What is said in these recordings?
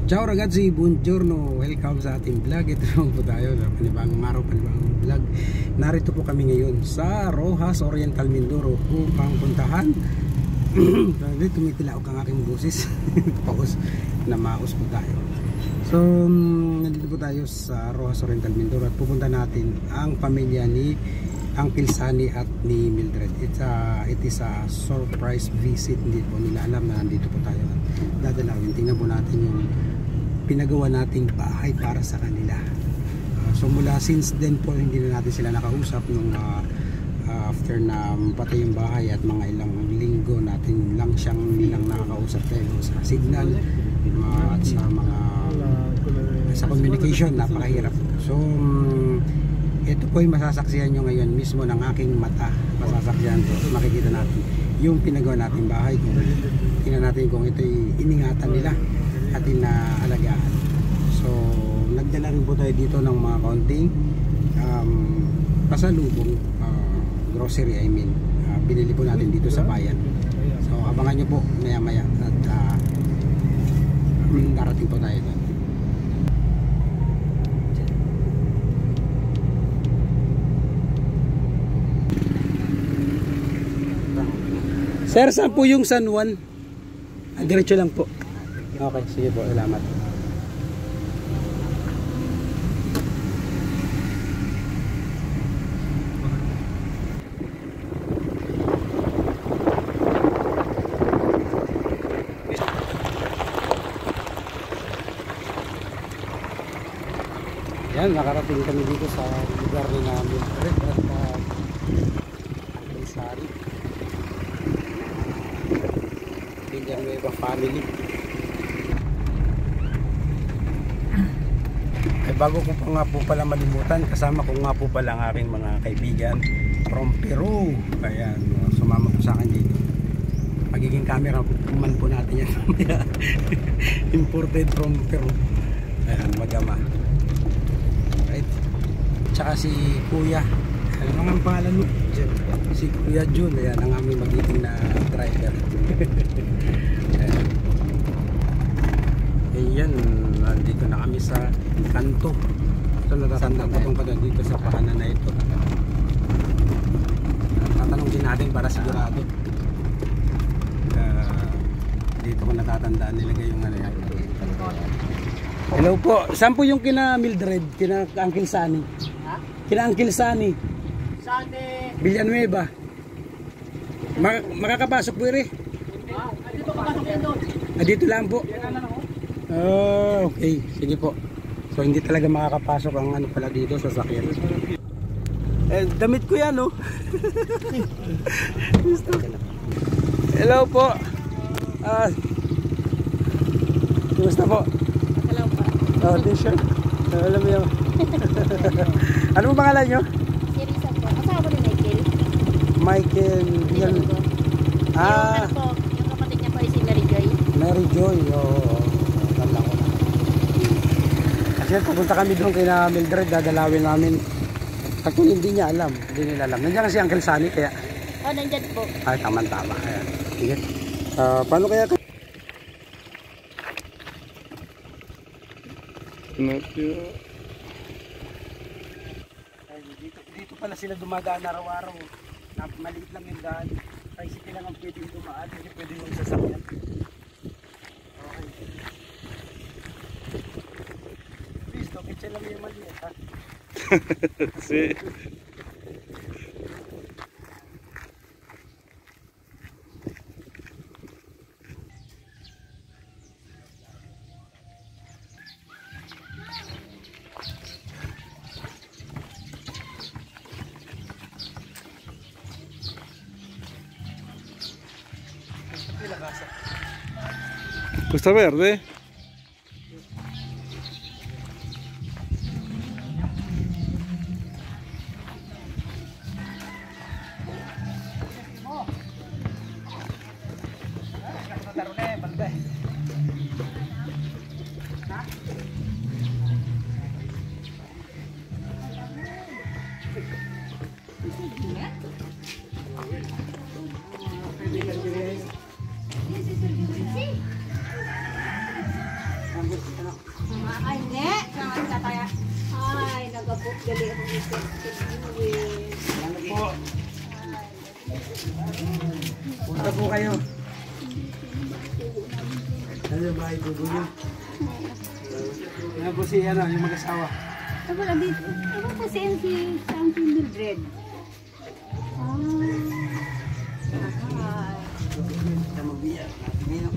Ciao ragazzi, buongiorno, welcome sa ating vlog. Ito naman po tayo sa panibagong araw, panibagong vlog. Narito po kami ngayon sa Roxas Oriental Mindoro upang puntahan. Tumitilao kang aking busis. Paus na maus po tayo. So nandito po tayo sa Roxas Oriental Mindoro at pupunta natin ang pamilya ni Uncle Sunny at ni Mildred. It is a surprise visit. Hindi po nila alam na nandito po tayo at dadalawin. Tingnan po natin yung pinagawa nating bahay para sa kanila. So mula since then po hindi na natin sila nakausap nung after na patay yung bahay at mga ilang linggo natin lang siyang nilang nakakausap tayo sa signal at sa mga sa communication, napakahirap. So ito po yung masasaksihan nyo ngayon mismo ng aking mata. Masasaksihan po, makikita natin yung pinagawa nating bahay. Tingnan natin kung ito'y iningatan nila at inaalagaan. So nagdala rin po tayo dito ng mga kaunting pasalubong, grocery I mean, binili po natin dito sa bayan. So abangan nyo po maya maya at darating po tayo doon. Sir, saan po yung San Juan? Diretso lang po. Okay, sige po, salamat. Yan, nakarating kami dito sa lugar ni namin at Sari. Villanueva family. Ay bago ko pa nga po pala malimutan, kasama ko nga po pala ang aking mga kaibigan from Peru. Ayan, sumama po sa akin dito. Magiging camera man po natin yan. Imported from Peru. Ayan, magama. Right. Tsaka si Kuya. Ano nga ang pangalan mo? Si Kuya Jun. Ayan, ang aming magiging na driver. Ayan, nandito na kami sa kanto. So natatandaan ko pa doon dito sa pahanan na ito. Tatanong din natin para sigurado. Dito ko natatandaan nilagay yung ano yan. Hello po, saan po yung kina Mildred, kina Uncle Sunny? Ha? Kina Uncle Sunny Sunny Villanueva. Makakapasok po rin? Dito papasok yan doon. Dito lang po? Oh, okay, sige po. So hindi talaga makakapasok ang ano pala dito sa sakyan. Damit ko yan, no? Hello po. Kumusta po? Hello po. Oh, t-shirt. Alam mo yun. Ano po pangalan nyo? Si Risa po. Kasama ko ni Michael. Michael. Yan. Yung kapatid niya po ay si Mary Joy. Mary Joy, oo. Tanda ko na. Kasi pupunta kami doon kay na Mildred, dadalawin namin. At kung hindi niya alam, hindi nila alam. Nandiyan kasi Uncle Sunny, kaya... Oh, nandyan po. Ay, tama-tama. Ayan. Sige. Paano kaya... Dito pala sila dumadaan araw-araw. Maliit lang yung daan. Tricycle lang ang pwedeng dumaan. Hindi pwede yung sasakyan. Okay. Please, tokit siya lang yung maliit, ha? Si... Costa Verde? Ay, hindi. Naman ka kaya. Ay, nagabot gali ako nito. Ano po? Punta po kayo. Ano ba ibubo nyo? Ano po si ano, yung mag-asawa? Wala dito. Ano po si Santi Mildred? Kita magbiya. Ngayon.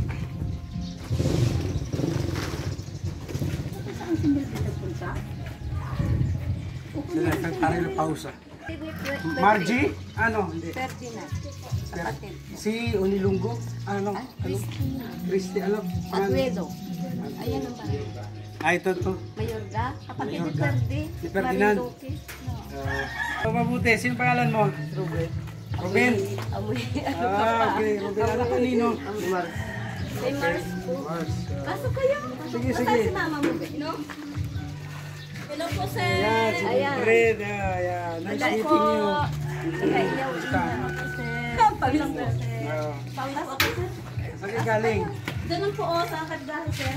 Saan si Mildred nagpunta? Sila, tayo na pausa. Margie? Ano? Hindi. Ferdinand. Kapatid. Si Unilunggo? Ano? Christina. Christy, ano? Atuedo. Ayan ang bahay. Ito to. Mayorga. Kapatid ni Mayorga. Ferdi. Ni Ferdinand. Marinduque. Mabuti, sino pangalan mo? Ruben. Ruben? Amoy. Okay. Ruben, anak kanino? May Mars po. Mars. Pasok kayo. Sige, Pasok sige. si mama mo. No? Hello po, sir. Ayan, si Ayan. Fred. Ayan. Nice meeting you. Ayaw. Paglang po, sir. Panglas ako, sir. Saan ka galing? Doon po, sa Kadgahe, sir.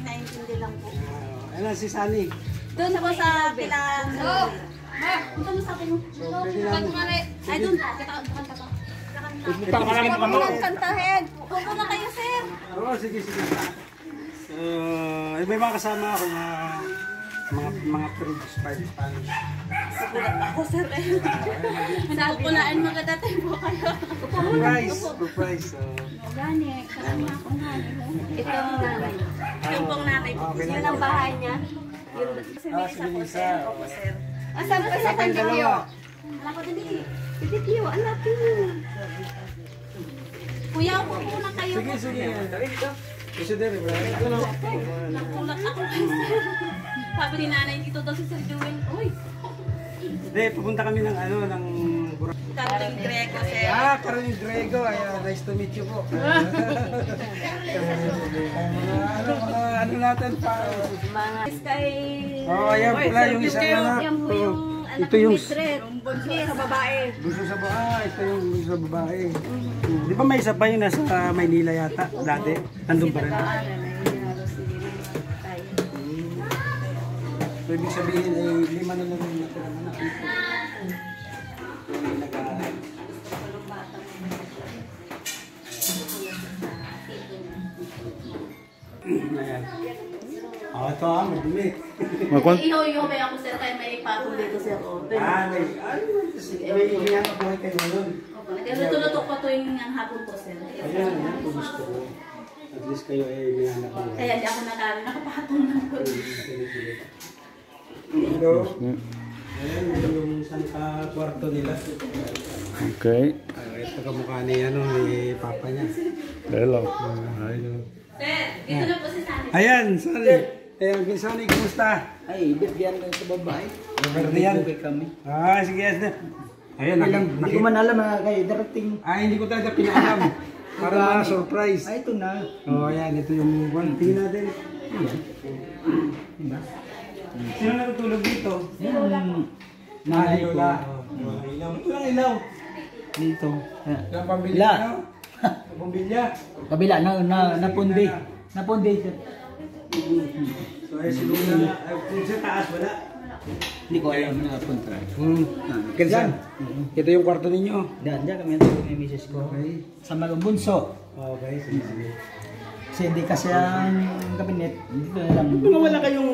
Naintindi lang po. Ano si Sunny? Doon po sa Pilang. Punta mo sa akin mo. Ay, doon. Kanta ka. Kantahin. Pupo na kayo, sir. Oo, sige. May mga kasama ako mga friends, Spanish. Nagulat ako, sir. Napupulaan magadating po kayo. Surprise. Gani, kasama ako nanay. Ito ang nanay. Yung pong nanay po. Yun ang bahay niya. Yun. Si Melissa po, sir. Opo, sir. Asan po sa Tandilyo? Alam ko dali. Titityo, anak yun. Kuya, upo na kayo. Sige. Kasi din, Nakulat ako kayo, sir. Sabi ni nanay, dito daw si Sir Jewel. Uy, Hindi, pupunta kami ng Caroline Greco, sir. Caroline Grego. Ayan, nice to meet you po. Ano natin pa? Mga kay... Ayan pala yung isa na. Yan po yung anak Ito ni yung Mildred. Bunso sa babae. bunso sa babae. Ito yung bunso sa babae. Di ba may isa pa yung nasa Maynila yata dati? Nandun pa rin. So, ibig sabihin ay 5 na lang yung natira na dito. Yung nag-aaral. Ayan. Ito madumi. Iho-iho ako, sir, kaya may patong dito, sir. May iyan ako kayo ngayon. Kaya luto-luto pa tuwing ang hapon po, sir. Ayan, ito gusto ko. At least kayo ay may anak mo. Kaya di ako nakapatong lang po. Hello. Ayan, yung isang kwarto nila. Okay. Ito kamukha ni Papa niya. Hello. Sir, dito na po si Sani. Ayan, Sunny. Ayan, Sunny, kumusta? Ay, bigyan lang sa babae. Berdian. Kami. Sige. Ayan, Hindi ko man alam kayo darating. hindi ko talaga pinaalam. Para surprise. Ay, ito na. Ayan, ito yung one. Tingnan natin. Diba? Sino natutulog dito? Yung nanay ko. Lola. Ilaw. Ito lang ilaw. Dito. Yung pambilya. La. Yung pambilya. Kabila, napundi. Napundi. So, si Lola. Kung sa taas, wala. Hindi ko alam na punta. Kansan? Ito yung kwarto ninyo. Diyan kami ito may misis ko. Okay. Sa Bunso. Okay, sige. Kasi hindi kasi ang kabinet. Hindi ko alam. Mga wala kayong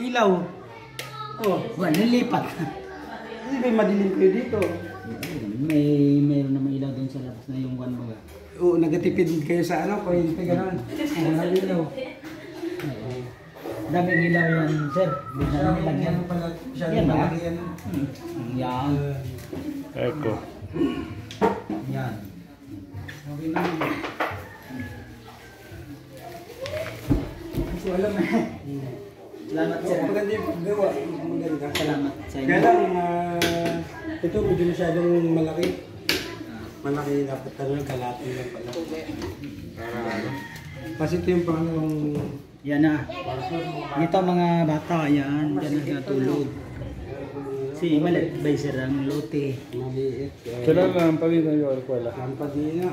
ilaw. Oh, Wala, nilipat. kasi may madilim kayo dito. Mayroon naman ilaw doon sa labas na yung one mga. Oo, nagatipid kayo sa kuryente gano'n. Walang ilaw. Daming ilaw yan, sir. Hindi na namin lagyan. pala, Yan ba? yan. Yan. Eko. Yan. Okay na. Hindi ko alam eh. Salamat, sir. Maganda yung paggawa. Maganda. Salamat sa inyo. Kaya lang, ito medyo masyadong malaki. Malaki dapat kalatin lang pala. Kasi ito yung pangalawang Yan na. Ito mga bata, yan. Yan ang natulog. Si Malit Advisor ang lote. maliit. Kailan lang pag-ibig ng eskwela? Ang pagina.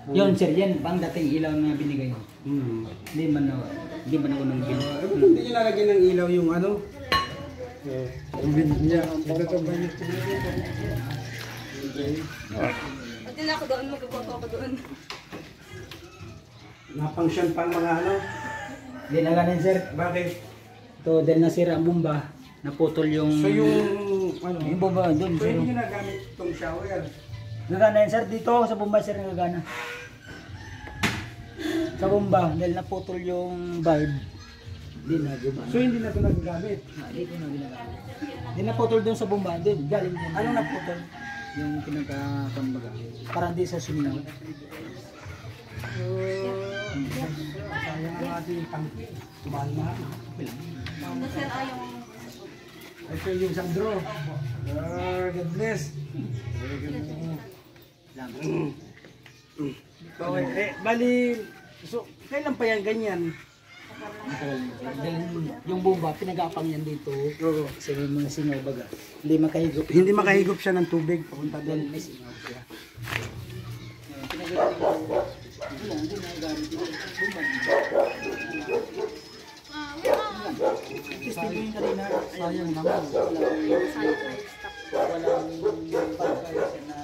Yun sir, yan pang dating ilaw na binigay. Hindi man ako nang Hindi nyo nalagyan ng ilaw yung ano? Ang binig niya. Ito to ba yun? Pati na ako doon, magkakot ako doon. Napangsyon pang mga ano? Hindi na ganun sir. Bakit? Ito dahil nasira ang bomba, naputol yung... So yung ano? Yung bomba doon So sir. yung ginagamit itong shower. Nagana yan sir, dito sa bomba sir nagagana. Sa bomba, dahil naputol yung bulb. Hindi na gumana. So hindi na ito nagagamit. Hindi ko na ginagamit. Hindi naputol doon sa bomba, doon galing doon. Anong naputol? Yung pinagkakambaga. Parang di sa suminaw. Sayang ang ating tangki. Mahal-mahal. Ano sir, yung... Ito yung Sandro. God bless. Okay, bali, so, kailan pa yan ganyan? Dahil yung bomba, pinagapang yan dito. Kasi may mga singaw baga. Hindi makahigop. Hindi makahigop siya ng tubig papunta doon. May singaw siya. Sayang kanina. Sayang naman. Walang bagay siya na...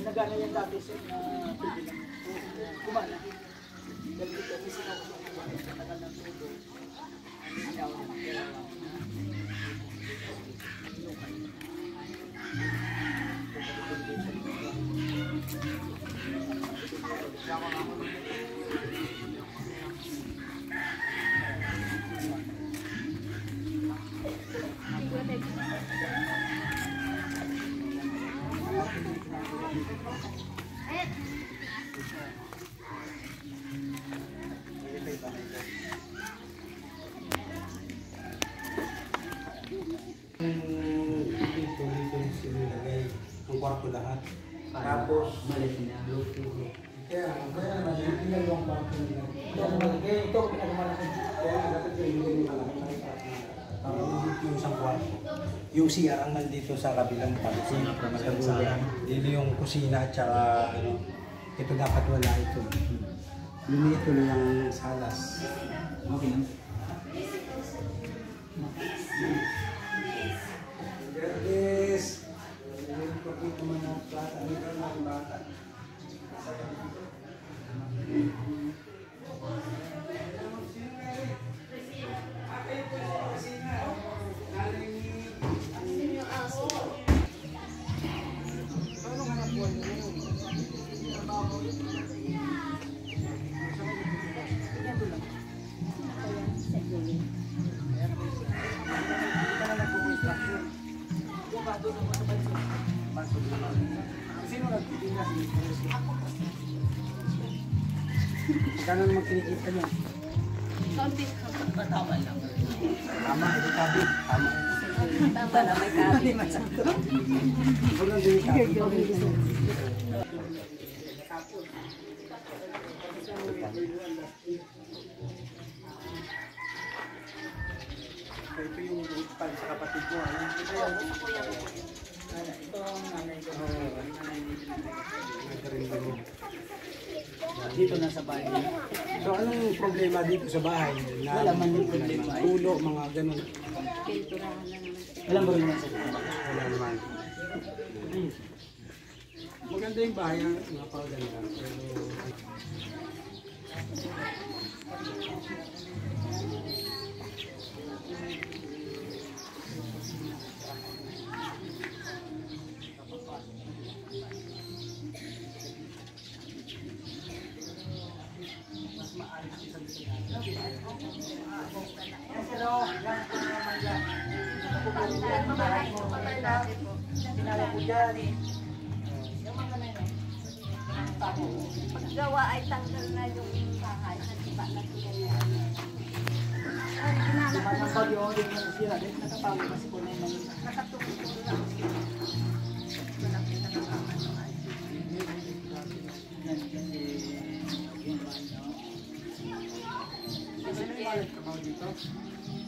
Nagana yan dati sir na kumana. Dahil dito may singaw ko sa tagal ng tulo. Ayaw na. Ang kwarto lahat. Tapos, Malit na. kaya naman, ilan yung kwarto nila. Ito, pinagamalaki. Kaya dapat yung malaki. Yung isang kwarto. Yung CR ang nandito sa kabilang pansin. Dito yung kusina at saka ano, ito dapat wala ito. Lumito lang yung salas. Okay lang. Yes. Ito man ang plata. Ano ka mga bata? Sino nagtitinda sa Magkano naman kinikita niya? Kaunti. Tama lang. Tama, ito tabi. Tama. Tama na, may kabi. Walang delikado. Ito yung pan sa kapatid ko. Ito yung Ito ang nanay ko. Dito na sa bahay. So anong problema dito sa bahay? Wala man yung problema. Tulo, mga ganun. Pinturahan na naman. Walang problema sa Wala naman. Maganda yung bahay, napakaganda. Pero Paggawa ay tanggal na yung bahay. Natiba na sila yan. Ang bagyo, yung sira din, nakatawa kasi po na yung Nakatulong na. Malaki na lang ang ano ay. Yan kasi yung ano. Kasi may malit ka ba dito?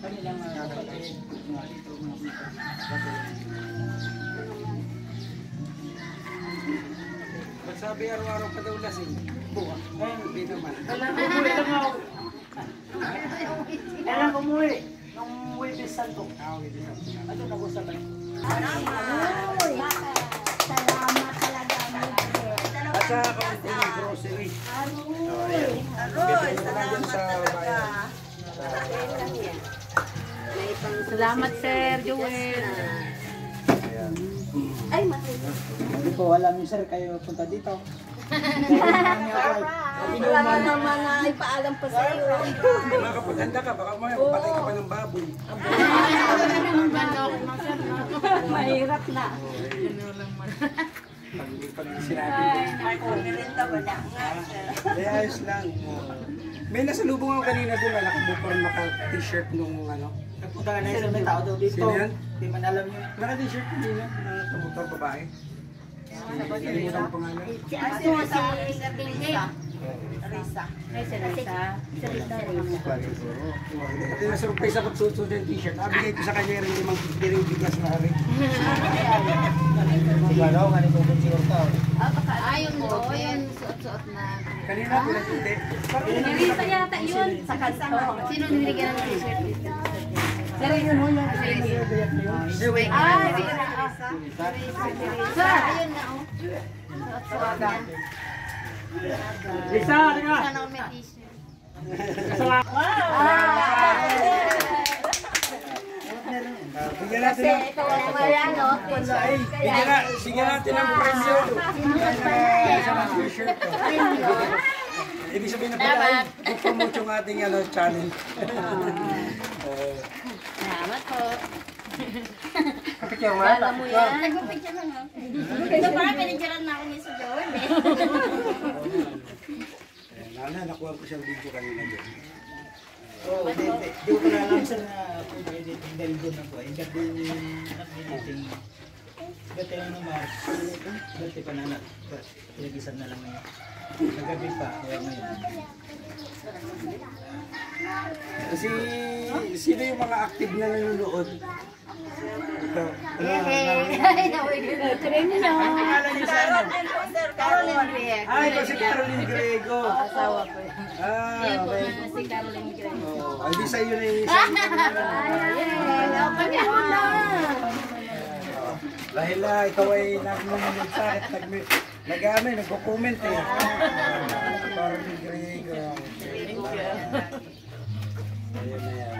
Kanilang kapatid, mga dito, mga dito. Ba't sabi araw-araw pa daw lasing? Buka. Hindi naman. Kailan umuwi? Nung umuwi ni Santo. Okay, di ba? Ano na ko sabay? Salamat talaga. At sa kaunting grocery. Aroy, salamat talaga. Salamat, Sir Joel. Ay, mahal. Hindi ko alam yung sir kayo punta dito. Wala naman na ipaalam pa sa iyo. Makakapaghanda ka, baka mo patay ka pa ng baboy. Mahirap na. Pag sinabi ko. Ayos lang. May nasalubong ako kanina doon, nakabupan naka-t-shirt nung ano. Nagpunta ka na sir, may tao daw dito. Sino yan? Hindi man alam yun. Naka-t-shirt kanina, nakabutan babae. Hindi mo ang pangalan. Pati na-surprise ako susunod yung t-shirt. Bigay ko sa kanya rin limang bigas na rin. Siguro, ganito kung siguro tao. Ayun mo, yun, suot-suot na. Kanina ko nagpunti. Nilisa yata yun sa kanto. Sino nilagyan ng t-shirt? Pero yun mo yung Ay, Sir, ayun na, oh. Suot-suot na. Lisa, ano nga? Sana ako may t-shirt. Bigyan natin ng... Bigyan natin ng presyo. Sa mga t-shirt ko. Ibig sabihin na pala ay promote yung ating channel. Salamat po. Kapit yung Alam mo yan? Nagpapicture lang ako. Ito parang pinicturean na ako ni Sir Joel eh. Nakuha ko siyang video kanina doon. Oo, di ko na alam sir na pwede editing dahil doon ako. Yung gabi editing. Gati lang naman. Gati pa na anak. Pinagisan na lang ngayon. Nagabi pa, kaya ngayon. Kasi sino yung mga active na nanonood? Ito. Caroline Riek. Ay, ito si Caroline Grego. Asawa ko yun. Ah, okay. Si Caroline Riek. Oh, ay, di sa'yo na yung isang dahil ikaw ay nagmumulog sa akin, nagko-comment eh. Caroline Grego. Ayun na yan.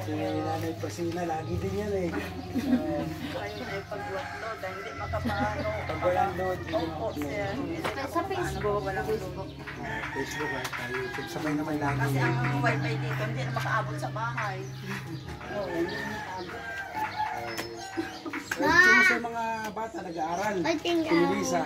Si Nanay Pasina, lagi din yan eh. Pag-upload, hindi makapano. Pag walang load, Sa Facebook. Facebook at YouTube, sabay naman lagi. Kasi ang wifi dito, hindi na makaabot sa bahay. Sino sa mga bata nag-aaral? Pinilisa.